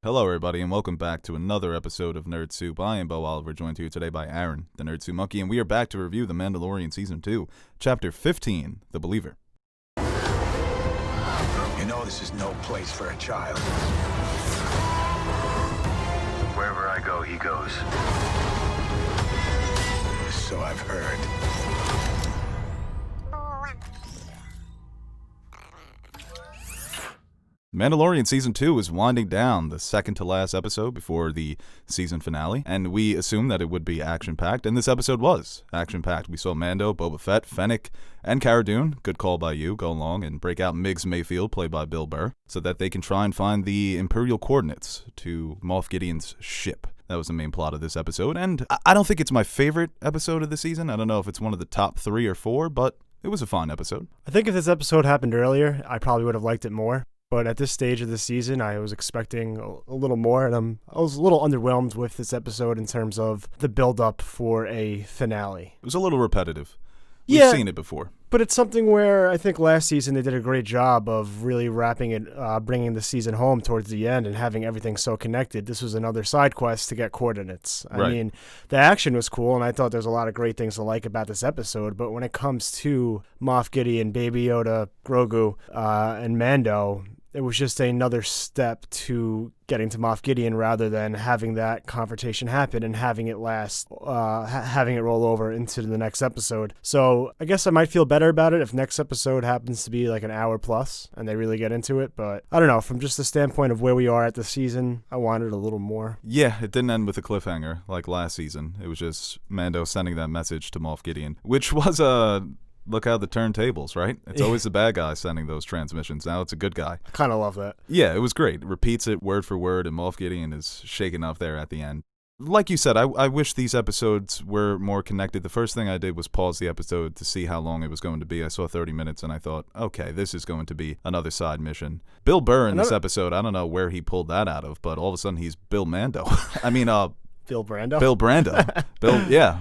Hello, everybody, and welcome back to another episode of Nerd Soup. I am Bo Oliver, joined here today by Aaron, the Nerd Soup Monkey, and we are back to review The Mandalorian Season 2, Chapter 15, The Believer. You know this is no place for a child. Wherever I go, he goes. So I've heard. Mandalorian Season 2 is winding down, the second to last episode before the season finale, and we assumed that it would be action-packed, and this episode was action-packed. We saw Mando, Boba Fett, Fennec, and Cara Dune, good call by you, go along and break out Miggs Mayfield, played by Bill Burr, so that they can try and find the Imperial coordinates to Moff Gideon's ship. That was the main plot of this episode, and I don't think it's my favorite episode of the season. I don't know if it's one of the top 3 or 4, but it was a fun episode. I think if this episode happened earlier, I probably would have liked it more. But at this stage of the season, I was expecting a little more, and I was a little underwhelmed with this episode in terms of the build-up for a finale. It was a little repetitive. We've seen it before. But it's something where I think last season they did a great job of really wrapping it, bringing the season home towards the end and having everything so connected. This was another side quest to get coordinates. I mean, the action was cool, and I thought there's a lot of great things to like about this episode. But when it comes to Moff Gideon, Baby Yoda, Grogu, and Mando, it was just another step to getting to Moff Gideon rather than having that confrontation happen and having it having it roll over into the next episode. So I guess I might feel better about it if next episode happens to be like an hour plus and they really get into it. But I don't know, from just the standpoint of where we are at the season, I wanted a little more. Yeah, it didn't end with a cliffhanger like last season. It was just Mando sending that message to Moff Gideon, which was look how the turntables, right? It's always the bad guy sending those transmissions. Now it's a good guy. I kind of love that. Yeah, it was great. It repeats it word for word, and Moff Gideon is shaken up there at the end. Like you said, I wish these episodes were more connected. The first thing I did was pause the episode to see how long it was going to be. I saw 30 minutes, and I thought, okay, this is going to be another side mission. Bill Burr in this episode, I don't know where he pulled that out of, but all of a sudden he's Bill Mando. I mean, Bill Brando? Bill Brando. Yeah.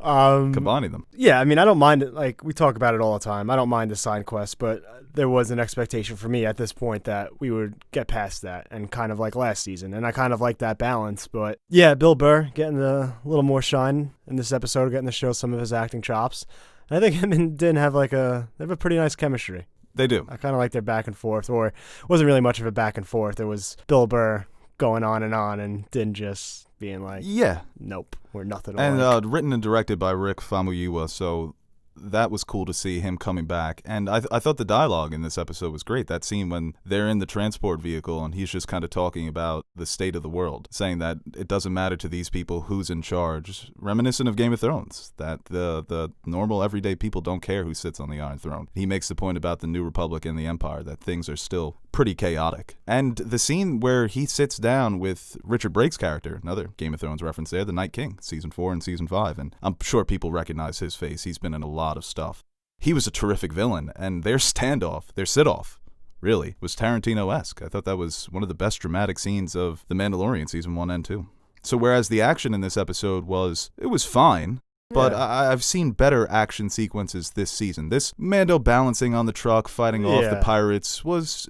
Combining them. Yeah, I mean, I don't mind it. Like, we talk about it all the time. I don't mind the side quest, but there was an expectation for me at this point that we would get past that, and kind of like last season. And I kind of like that balance. But yeah, Bill Burr getting a little more shine in this episode, getting to show some of his acting chops. And I think him and Din have they have a pretty nice chemistry. They do. I kind of like their back and forth, or it wasn't really much of a back and forth. It was Bill Burr going on, and Din just being like, yeah, nope, we're nothing alike. And written and directed by Rick Famuyiwa, so that was cool to see him coming back. And I thought the dialogue in this episode was great. That scene when they're in the transport vehicle and he's just kind of talking about the state of the world, saying that it doesn't matter to these people who's in charge, reminiscent of Game of Thrones, that the normal everyday people don't care who sits on the Iron Throne. He makes the point about the New Republic and the Empire, that things are still pretty chaotic. And the scene where he sits down with Richard Brake's character, another Game of Thrones reference there, the Night King, Season 4 and Season 5, and I'm sure people recognize his face. He's been in a lot of stuff. He was a terrific villain, and their standoff, their sit-off, really, was Tarantino-esque. I thought that was one of the best dramatic scenes of The Mandalorian Season 1 and 2. So whereas the action in this episode was fine, but I've seen better action sequences this season. This Mando balancing on the truck, fighting off the pirates was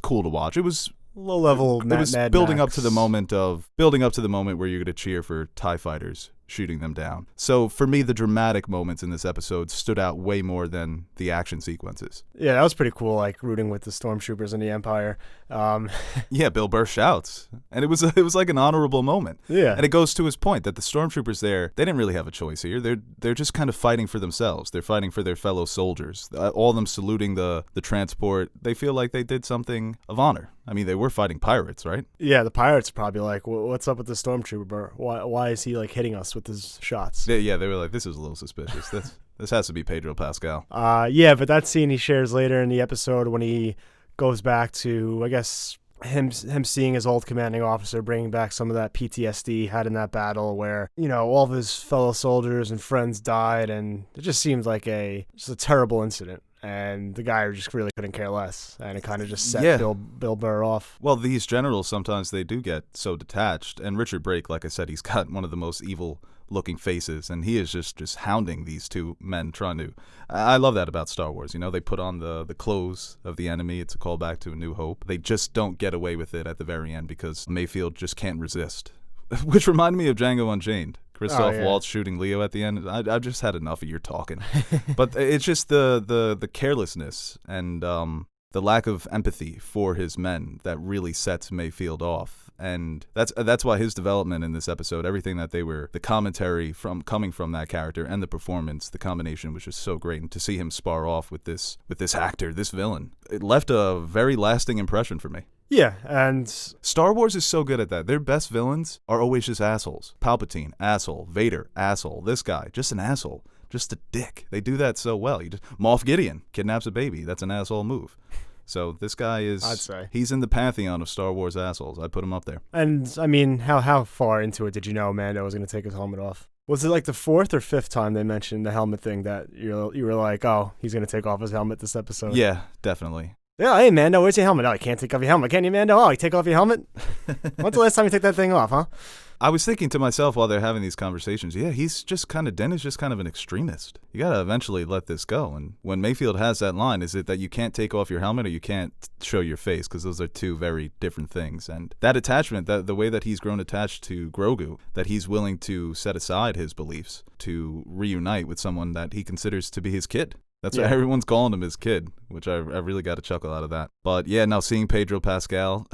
cool to watch. It was low level. It was building up to the moment where you're going to cheer for TIE fighters shooting them down. So for me, the dramatic moments in this episode stood out way more than the action sequences. Yeah, that was pretty cool, like rooting with the stormtroopers in the Empire. Yeah, Bill Burr shouts, and it was like an honorable moment. Yeah, and it goes to his point that the stormtroopers there, they didn't really have a choice here. They're just kind of fighting for themselves. They're fighting for their fellow soldiers. All of them saluting the transport. They feel like they did something of honor. I mean, they were fighting pirates, right? Yeah, the pirates are probably like, what's up with the stormtrooper? Why is he like hitting us with his shots? Yeah, they were like, this is a little suspicious. This has to be Pedro Pascal. Yeah, but that scene he shares later in the episode when he goes back to, I guess, him seeing his old commanding officer, bringing back some of that PTSD he had in that battle where, all of his fellow soldiers and friends died, and it just seemed like just a terrible incident. And the guy just really couldn't care less, and it kind of just set Bill Burr off. Well, these generals, sometimes they do get so detached, and Richard Brake, like I said, he's got one of the most evil looking faces, and he is just hounding these two men trying to. I love that about Star Wars. They put on the clothes of the enemy. It's a callback to A New Hope. They just don't get away with it at the very end because Mayfield just can't resist. Which reminded me of Django Unchained. Christoph Waltz shooting Leo at the end. I've just had enough of your talking. But it's just the carelessness and the lack of empathy for his men that really sets Mayfield off. And that's why his development in this episode, everything that the commentary coming from that character and the performance, the combination was just so great. And to see him spar off with this actor, this villain, it left a very lasting impression for me. Yeah, and Star Wars is so good at that. Their best villains are always just assholes. Palpatine, asshole. Vader, asshole. This guy, just an asshole. Just a dick. They do that so well. Moff Gideon kidnaps a baby. That's an asshole move. So this guy is, I'd say, he's in the pantheon of Star Wars assholes. I'd put him up there. And, I mean, how far into it did you know Mando was going to take his helmet off? Was it like the fourth or fifth time they mentioned the helmet thing that you were like, oh, he's going to take off his helmet this episode? Yeah, definitely. Yeah, hey, Mando, where's your helmet? Oh, you can't take off your helmet, can you, Mando? Oh, you take off your helmet? When's the last time you took that thing off, huh? I was thinking to myself while they're having these conversations, yeah, Dennis just kind of an extremist. You got to eventually let this go. And when Mayfield has that line, is it that you can't take off your helmet or you can't show your face? Because those are two very different things. And that attachment, the way that he's grown attached to Grogu, that he's willing to set aside his beliefs to reunite with someone that he considers to be his kid. That's why everyone's calling him his kid, which I really got a chuckle out of that. But yeah, now seeing Pedro Pascal,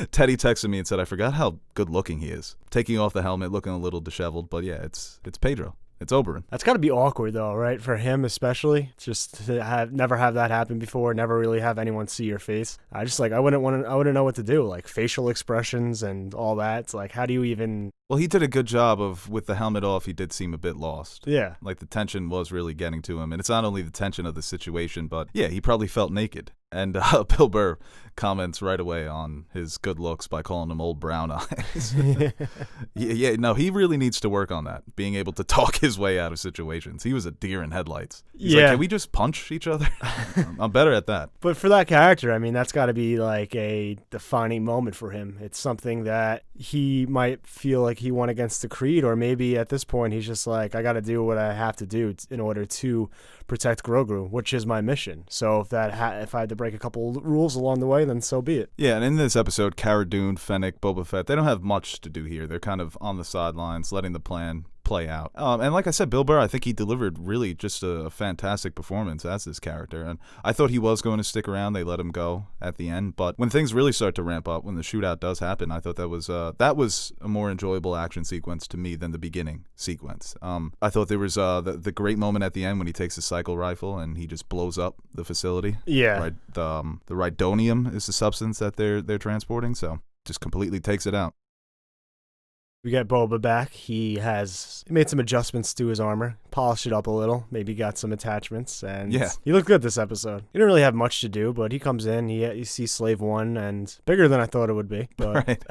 Teddy texted me and said, I forgot how good looking he is. Taking off the helmet, looking a little disheveled, but yeah, it's Pedro. It's Oberyn. That's got to be awkward, though, right? For him, especially, just to never have that happen before, never really have anyone see your face. I wouldn't know what to do, like facial expressions and all that. It's like, how do you even? Well, he did a good job with the helmet off. He did seem a bit lost. Yeah, like the tension was really getting to him, and it's not only the tension of the situation, but yeah, he probably felt naked. And Bill Burr comments right away on his good looks by calling him old brown eyes. No, he really needs to work on that, being able to talk his way out of situations. He was a deer in headlights. He's like, can we just punch each other? I'm better at that. But for that character, I mean, that's got to be like a defining moment for him. It's something that he might feel like he won against the Creed, or maybe at this point he's just like, I got to do what I have to do in order to protect Grogu, which is my mission. So if I had to break a couple rules along the way, then so be it. Yeah, and in this episode, Cara Dune, Fennec, Boba Fett, they don't have much to do here. They're kind of on the sidelines, letting the plan play out. And like I said, Bill Burr, I think he delivered really just a fantastic performance as this character. And I thought he was going to stick around. They let him go at the end. But when things really start to ramp up, when the shootout does happen, I thought that was a more enjoyable action sequence to me than the beginning sequence. I thought there was the great moment at the end when he takes his cycle rifle and he just blows up the facility. Yeah. Right, the rhydonium is the substance that they're transporting, so just completely takes it out. We get Boba back. He made some adjustments to his armor, polished it up a little, maybe got some attachments, and he looked good this episode. He didn't really have much to do, but he comes in, he sees Slave One, and bigger than I thought it would be. But right.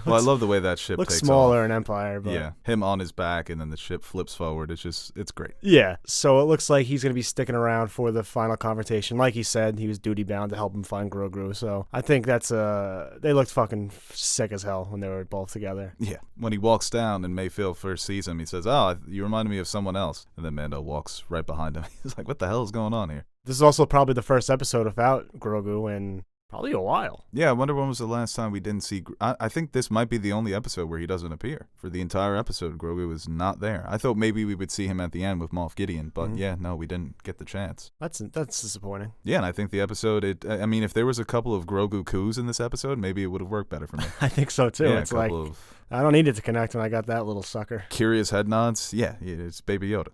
Well, I love the way that ship looks takes smaller off. in Empire, but yeah, him on his back and then the ship flips forward. It's great. Yeah, so it looks like he's going to be sticking around for the final confrontation. Like he said, he was duty bound to help him find Grogu. So I think they looked fucking sick as hell when they were both together. Yeah, when he walks down and Mayfield first sees him, he says, "Oh, you reminded me of someone else." And then Mando walks right behind him. He's like, "What the hell is going on here?" This is also probably the first episode without Grogu in probably a while. Yeah, I wonder when was the last time we didn't see... I think this might be the only episode where he doesn't appear. For the entire episode, Grogu was not there. I thought maybe we would see him at the end with Moff Gideon, but yeah, no, we didn't get the chance. That's disappointing. Yeah, and I think the episode... if there was a couple of Grogu coups in this episode, maybe it would have worked better for me. I think so, too. Yeah, it's like, I don't need it to connect when I got that little sucker. Curious head nods. Yeah, it's Baby Yoda.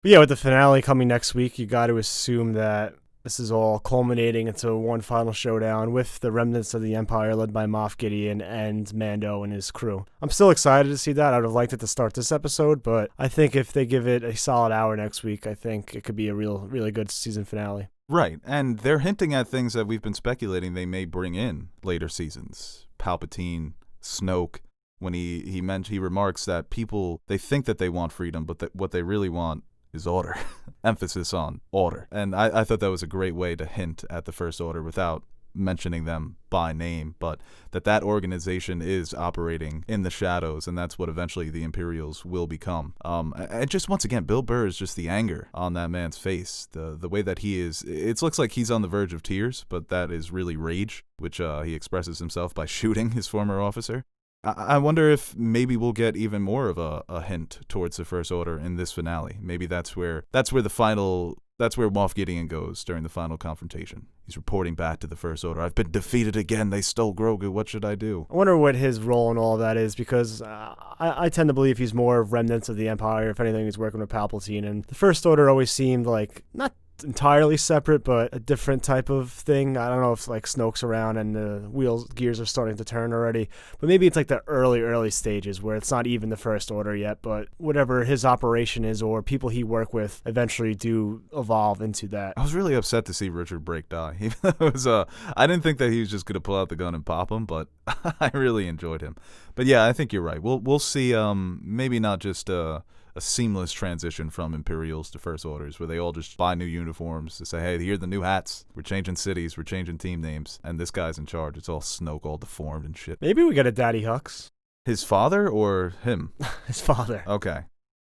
But yeah, with the finale coming next week, you got to assume that this is all culminating into one final showdown with the remnants of the Empire led by Moff Gideon and Mando and his crew. I'm still excited to see that. I would have liked it to start this episode, but I think if they give it a solid hour next week, I think it could be a really good season finale. Right, and they're hinting at things that we've been speculating they may bring in later seasons. Palpatine, Snoke, when he remarks that people, they think that they want freedom, but that what they really want is order. Emphasis on order. And I thought that was a great way to hint at the First Order without mentioning them by name, but that organization is operating in the shadows, and that's what eventually the Imperials will become. And just once again, Bill Burr is just the anger on that man's face. The way that he is, it looks like he's on the verge of tears, but that is really rage, which he expresses himself by shooting his former officer. I wonder if maybe we'll get even more of a hint towards the First Order in this finale. Maybe that's where Moff Gideon goes during the final confrontation. He's reporting back to the First Order. I've been defeated again. They stole Grogu. What should I do? I wonder what his role in all that is, because I tend to believe he's more of remnants of the Empire. If anything, he's working with Palpatine. And the First Order always seemed like, not entirely separate, but a different type of thing. I don't know if like Snoke's around and the gears are starting to turn already, but maybe it's like the early stages where it's not even the First Order yet, but whatever his operation is or people he work with eventually do evolve into that. I was really upset to see Richard Brake die. It was, I didn't think that he was just gonna pull out the gun and pop him, but I really enjoyed him. But yeah, I think you're right. We'll see. Maybe not just a seamless transition from Imperials to First Orders, where they all just buy new uniforms to say, hey, here are the new hats. We're changing cities. We're changing team names. And this guy's in charge. It's all Snoke, all deformed and shit. Maybe we get a Daddy Hux. His father or him? His father. Okay.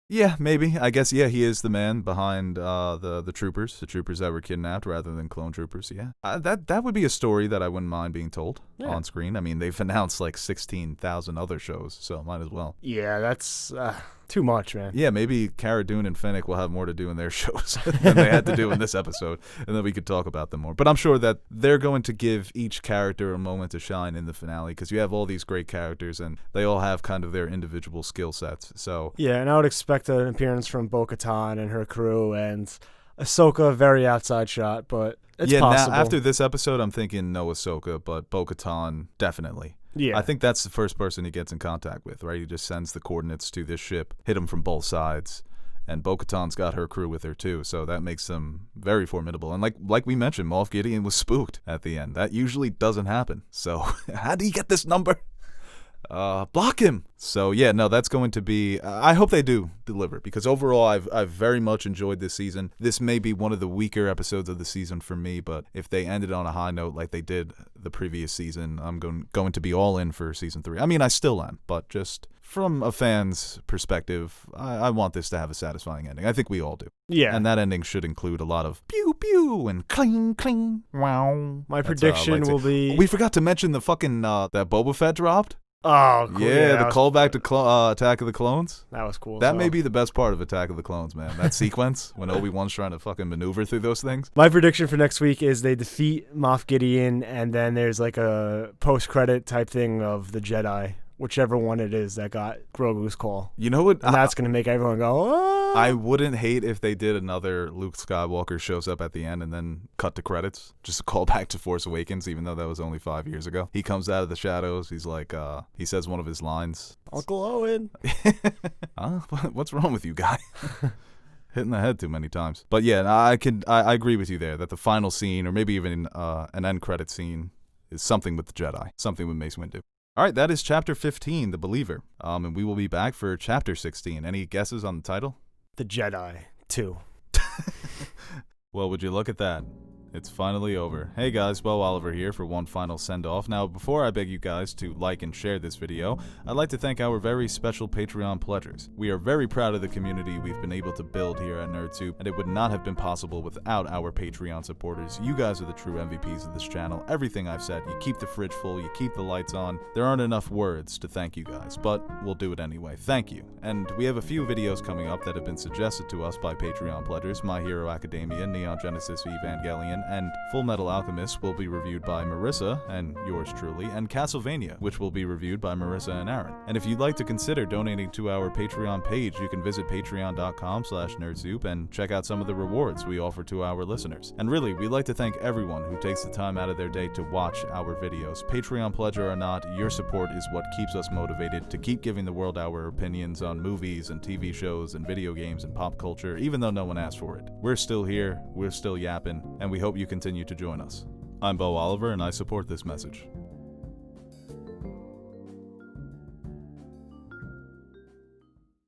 Yeah, maybe. I guess, yeah, he is the man behind the troopers that were kidnapped rather than clone troopers, yeah. That would be a story that I wouldn't mind being told on screen. I mean, they've announced like 16,000 other shows, so might as well. Yeah, that's too much, man. Yeah, maybe Cara Dune and Fennec will have more to do in their shows than they had to do in this episode, and then we could talk about them more. But I'm sure that they're going to give each character a moment to shine in the finale, because you have all these great characters, and they all have kind of their individual skill sets. So yeah, and I would expect an appearance from Bo-Katan and her crew, and Ahsoka, very outside shot, but it's possible. Now, after this episode, I'm thinking no Ahsoka, but Bo-Katan, definitely. Yeah. I think that's the first person he gets in contact with, right? He just sends the coordinates to this ship, hit him from both sides, and Bo-Katan's got her crew with her too, so that makes them very formidable. And like we mentioned, Moff Gideon was spooked at the end. That usually doesn't happen. So how do you get this number? Block him. So yeah, no, that's going to be, I hope they do deliver, because overall I've very much enjoyed this season. This may be one of the weaker episodes of the season for me, but if they ended on a high note like they did the previous season, I'm going to be all in for season 3. I mean, I still am, but just from a fan's perspective, I want this to have a satisfying ending. I think we all do. Yeah. And that ending should include a lot of pew pew and cling cling. Wow. My prediction will be... We forgot to mention the fucking, that Boba Fett dropped. Oh, cool. Yeah, the callback to Attack of the Clones. That was cool. That may be the best part of Attack of the Clones, man. That sequence when Obi-Wan's trying to fucking maneuver through those things. My prediction for next week is they defeat Moff Gideon, and then there's like a post-credit type thing of the Jedi, whichever one it is that got Grogu's call. You know what? And that's going to make everyone go, oh! I wouldn't hate if they did another Luke Skywalker shows up at the end and then cut to credits. Just a call back to Force Awakens, even though that was only 5 years ago. He comes out of the shadows. He's like, he says one of his lines. Uncle Owen. What's wrong with you, guy? Hitting the head too many times. But yeah, I agree with you there that the final scene, or maybe even an end credit scene, is something with the Jedi, something with Mace Windu. All right, that is Chapter 15, The Believer. And we will be back for Chapter 16. Any guesses on the title? The Jedi 2. Well, would you look at that? It's finally over. Hey guys, Bo Oliver here for one final send-off. Now, before I beg you guys to like and share this video, I'd like to thank our very special Patreon pledgers. We are very proud of the community we've been able to build here at NerdSoup, and it would not have been possible without our Patreon supporters. You guys are the true MVPs of this channel. Everything I've said, you keep the fridge full, you keep the lights on. There aren't enough words to thank you guys, but we'll do it anyway. Thank you. And we have a few videos coming up that have been suggested to us by Patreon pledgers. My Hero Academia, Neon Genesis Evangelion, and Full Metal Alchemist will be reviewed by Marissa, and yours truly, and Castlevania, which will be reviewed by Marissa and Aaron. And if you'd like to consider donating to our Patreon page, you can visit patreon.com/nerdsoup and check out some of the rewards we offer to our listeners. And really, we'd like to thank everyone who takes the time out of their day to watch our videos. Patreon pledger or not, your support is what keeps us motivated to keep giving the world our opinions on movies and TV shows and video games and pop culture, even though no one asked for it. We're still here, we're still yapping, and we hope you continue to join us. I'm Bo Oliver, and I support this message.